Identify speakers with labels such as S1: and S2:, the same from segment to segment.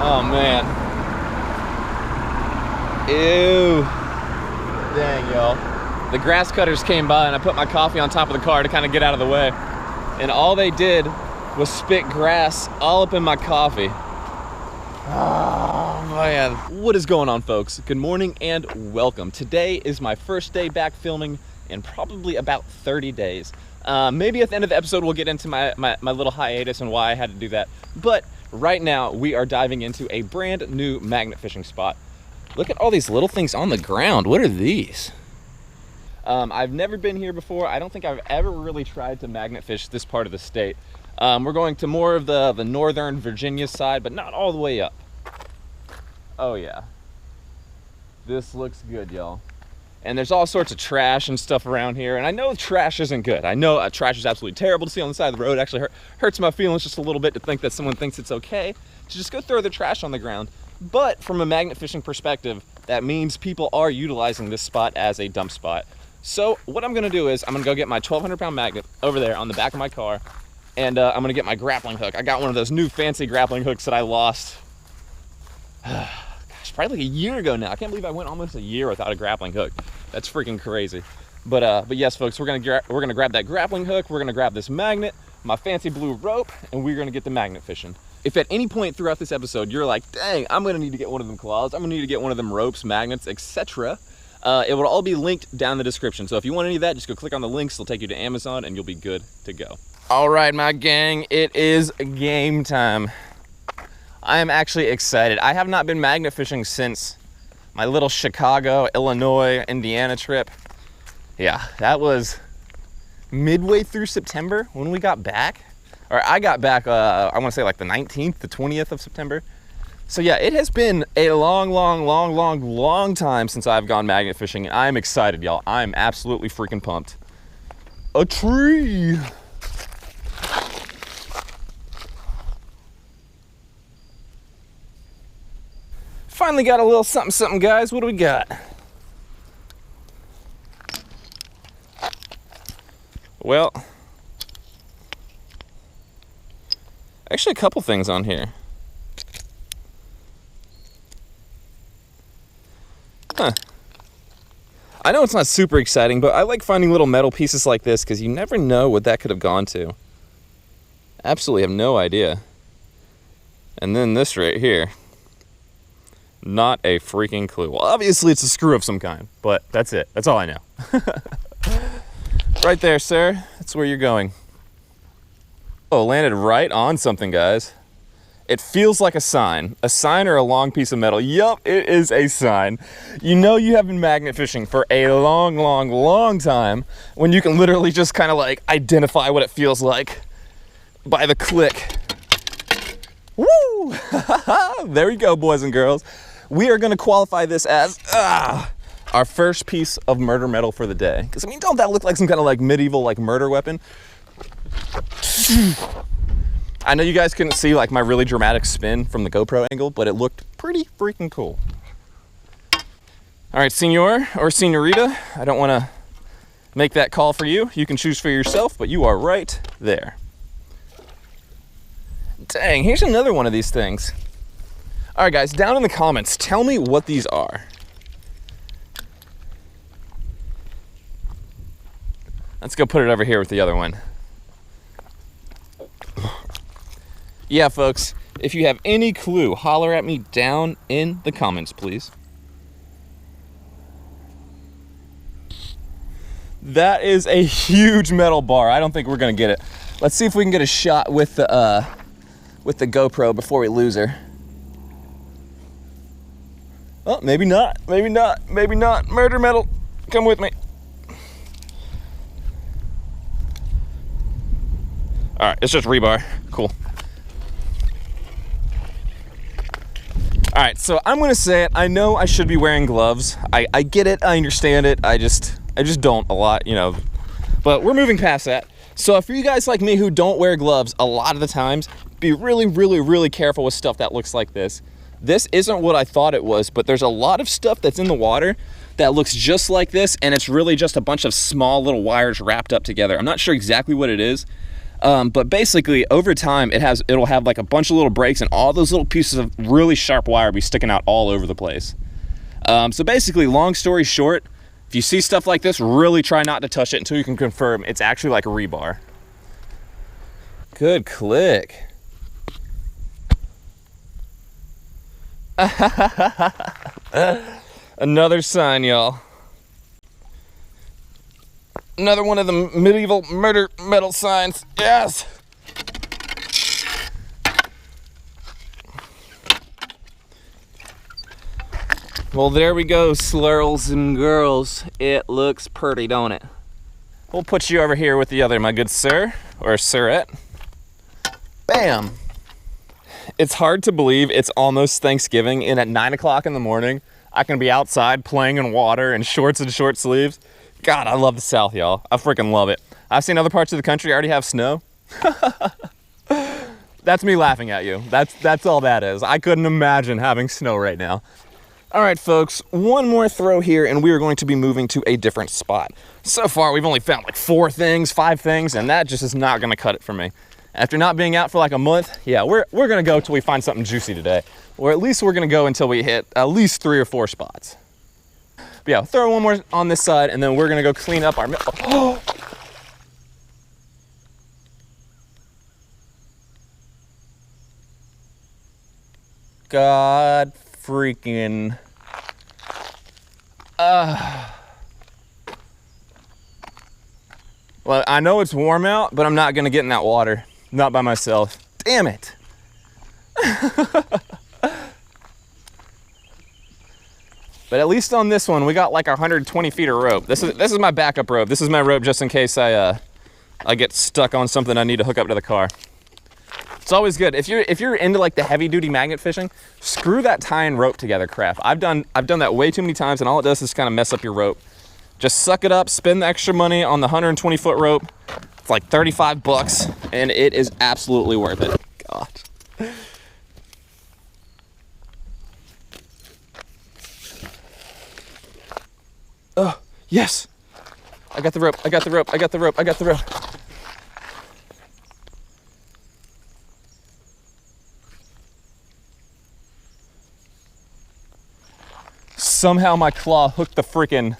S1: Oh man. Ew. Dang, y'all. The grass cutters came by and I put my coffee on top of the car to kind of get out of the way. And all they did was spit grass all up in my coffee. Oh man. What is going on, folks? Good morning and welcome. Today is my first day back filming in probably about 30 days. Maybe at the end of the episode we'll get into my little hiatus and why I had to do that. But right now we are diving into a brand new magnet fishing spot. Look at all these little things on the ground. What are these? I've never been here before. I don't think I've ever really tried to magnet fish this part of the state. We're going to more of the northern Virginia side, but not all the way up. Oh yeah. This looks good, y'all. And there's all sorts of trash and stuff around here. And I know trash isn't good. I know trash is absolutely terrible to see on the side of the road. It actually hurts my feelings just a little bit to think that someone thinks it's okay to just go throw their trash on the ground. But from a magnet fishing perspective, that means people are utilizing this spot as a dump spot. So what I'm gonna do is I'm gonna go get my 1,200 pound magnet over there on the back of my car, and I'm gonna get my grappling hook. I got one of those new fancy grappling hooks that I lost, gosh, probably like a year ago now. I can't believe I went almost a year without a grappling hook. That's freaking crazy. But yes, folks, we're gonna grab that grappling hook. We're gonna grab this magnet, my fancy blue rope, and we're gonna get the magnet fishing. If at any point throughout this episode you're like, dang, I'm gonna need to get one of them claws, I'm gonna need to get one of them ropes, magnets, etc., it will all be linked down in the description. So if you want any of that, just go click on the links. It'll take you to Amazon and you'll be good to go. All right, my gang, it is game time. I am actually excited. I have not been magnet fishing since my little Chicago, Illinois, Indiana trip. Yeah, that was midway through September when we got back. Or I got back, I want to say like the 19th, the 20th of September. So yeah, it has been a long time since I've gone magnet fishing, and I'm excited, y'all. I'm absolutely freaking pumped. A tree. Finally got a little something, guys. What do we got? Well, actually a couple things on here. Huh. I know it's not super exciting, but I like finding little metal pieces like this because you never know what that could have gone to. Absolutely have no idea. And then this right here. Not a freaking clue. Well, obviously it's a screw of some kind, but that's it. That's all I know. Right there, sir. That's where you're going. Oh, landed right on something, guys. It feels like a sign or a long piece of metal. Yup, it is a sign. You know you have been magnet fishing for a long time when you can literally just kind of like identify what it feels like by the click. Woo! There we go, boys and girls. We are gonna qualify this as our first piece of murder metal for the day. Because I mean, don't that look like some kind of like medieval like murder weapon? I know you guys couldn't see like my really dramatic spin from the GoPro angle, but it looked pretty freaking cool. All right, senor or senorita, I don't want to make that call for you. You can choose for yourself, but you are right there. Dang, here's another one of these things. All right, guys, down in the comments, tell me what these are. Let's go put it over here with the other one. Yeah, folks, if you have any clue, holler at me down in the comments, please. That is a huge metal bar. I don't think we're gonna get it. Let's see if we can get a shot with the GoPro before we lose her. Oh, maybe not, maybe not, maybe not. Murder metal, come with me. All right, it's just rebar, cool. All right, so I'm gonna say it. I know I should be wearing gloves. I get it, I understand it. I just don't a lot, you know. But we're moving past that. So if you guys like me who don't wear gloves a lot of the times, be really careful with stuff that looks like this. This isn't what I thought it was, but there's a lot of stuff that's in the water that looks just like this, and it's really just a bunch of small little wires wrapped up together. I'm not sure exactly what it is. But basically, over time, it'll have like a bunch of little breaks, and all those little pieces of really sharp wire will be sticking out all over the place. So basically, long story short, if you see stuff like this, really try not to touch it until you can confirm it's actually like a rebar. Good click. Another sign, y'all. Another one of the medieval murder metal signs. Yes! Well, there we go, slurls and girls. It looks pretty, don't it? We'll put you over here with the other, my good sir, or sirette. Bam! It's hard to believe it's almost Thanksgiving, and at 9 o'clock in the morning, I can be outside playing in water in shorts and short sleeves. God, I love the South, y'all. I freaking love it. I've seen other parts of the country already have snow. That's me laughing at you. That's all that is. I couldn't imagine having snow right now. All right, folks, one more throw here, and we are going to be moving to a different spot. So far, we've only found like 4 things, 5 things, and that just is not gonna cut it for me. After not being out for like a month, yeah, we're gonna go till we find something juicy today. Or at least we're gonna go until we hit at least 3 or 4 spots. But yeah, throw one more on this side, and then we're gonna go clean up our oh. God freaking. Well, I know it's warm out, but I'm not gonna get in that water. Not by myself. Damn it. But at least on this one, we got like 120 feet of rope. This is my backup rope. This is my rope just in case I get stuck on something I need to hook up to the car. It's always good. If you're into like the heavy duty magnet fishing, screw that tie and rope together crap. I've done that way too many times, and all it does is kind of mess up your rope. Just suck it up, spend the extra money on the 120 foot rope. It's like 35 bucks, and it is absolutely worth it. God. Oh, yes. I got the rope, I got the rope, I got the rope, I got the rope. Somehow my claw hooked the freaking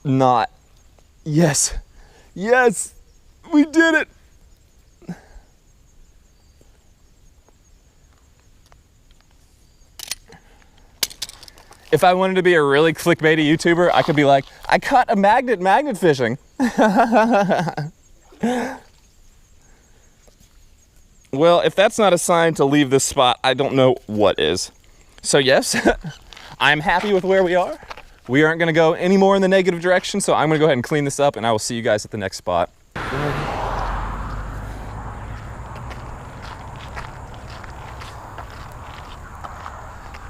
S1: knot. Yes. Yes, we did it. If I wanted to be a really clickbaity YouTuber, I could be like, I caught a magnet fishing. Well, if that's not a sign to leave this spot, I don't know what is. So yes, I'm happy with where we are. We aren't gonna go any more in the negative direction, so I'm gonna go ahead and clean this up, and I will see you guys at the next spot.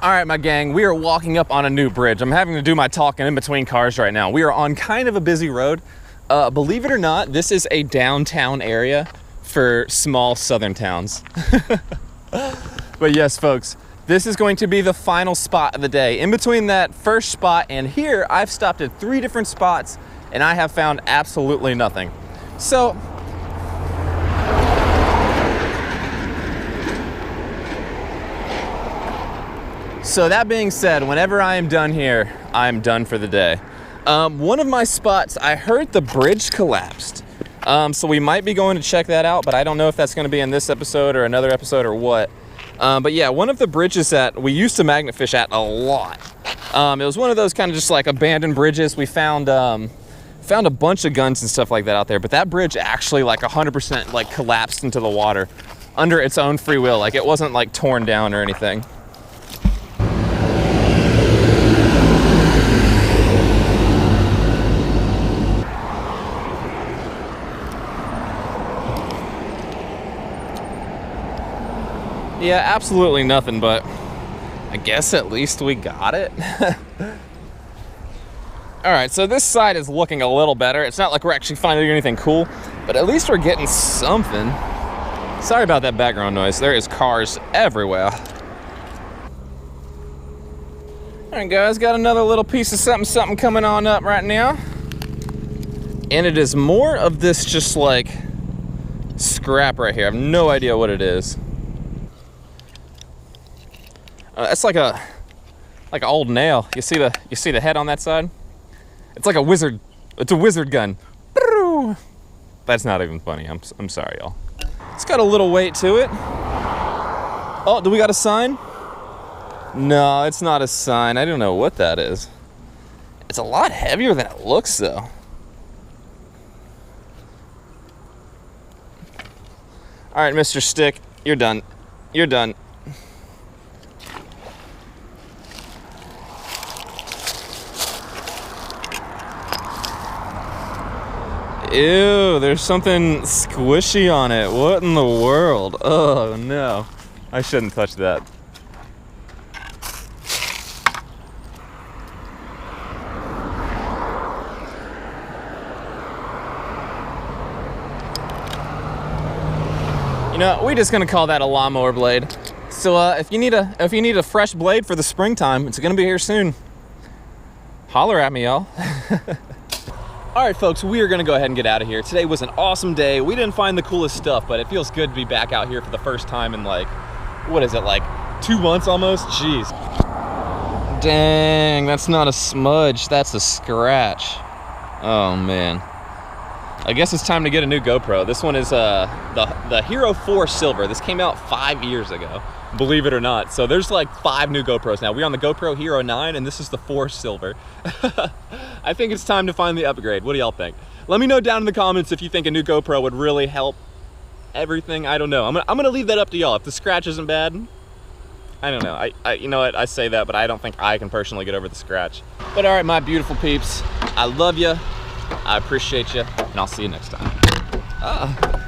S1: All right, my gang, we are walking up on a new bridge. I'm having to do my talking in between cars right now. We are on kind of a busy road. Believe it or not, this is a downtown area for small southern towns. But yes, folks, this is going to be the final spot of the day. In between that first spot and here, I've stopped at 3 different spots, and I have found absolutely nothing. So, that being said, whenever I am done here, I'm done for the day. One of my spots, I heard the bridge collapsed. So we might be going to check that out, but I don't know if that's gonna be in this episode or another episode or what. But yeah, one of the bridges that we used to magnet fish at a lot. It was one of those kind of just like abandoned bridges. We found a bunch of guns and stuff like that out there, but that bridge actually like 100% like collapsed into the water under its own free will. Like it wasn't like torn down or anything. Yeah, absolutely nothing, but I guess at least we got it. All right, so this side is looking a little better. It's not like we're actually finding anything cool, but at least we're getting something. Sorry about that background noise. There is cars everywhere. All right, guys, got another little piece of something coming on up right now. And it is more of this just like scrap right here. I have no idea what it is. It's like an old nail. You see the head on that side? It's like a wizard. It's a wizard gun. That's not even funny. I'm sorry, y'all. It's got a little weight to it. Oh, do we got a sign? No, it's not a sign. I don't know what that is. It's a lot heavier than it looks, though. All right, Mr. Stick, you're done. You're done. Ew, there's something squishy on it. What in the world? Oh, no. I shouldn't touch that. You know, we're just gonna call that a lawnmower blade. So if you need a fresh blade for the springtime, it's gonna be here soon. Holler at me, y'all. All right, folks, we are gonna go ahead and get out of here. Today was an awesome day. We didn't find the coolest stuff, but it feels good to be back out here for the first time in like, what is it, like 2 months almost? Jeez. Dang, that's not a smudge, that's a scratch. Oh man. I guess it's time to get a new GoPro. This one is the Hero 4 Silver. This came out 5 years ago, believe it or not. So there's like 5 new GoPros now. We're on the GoPro Hero 9 and this is the 4 Silver. I think it's time to finally upgrade. What do y'all think? Let me know down in the comments if you think a new GoPro would really help everything. I don't know. I'm gonna leave that up to y'all. If the scratch isn't bad, I don't know. You know what, I say that, but I don't think I can personally get over the scratch. But all right, my beautiful peeps, I love you. I appreciate you, and I'll see you next time.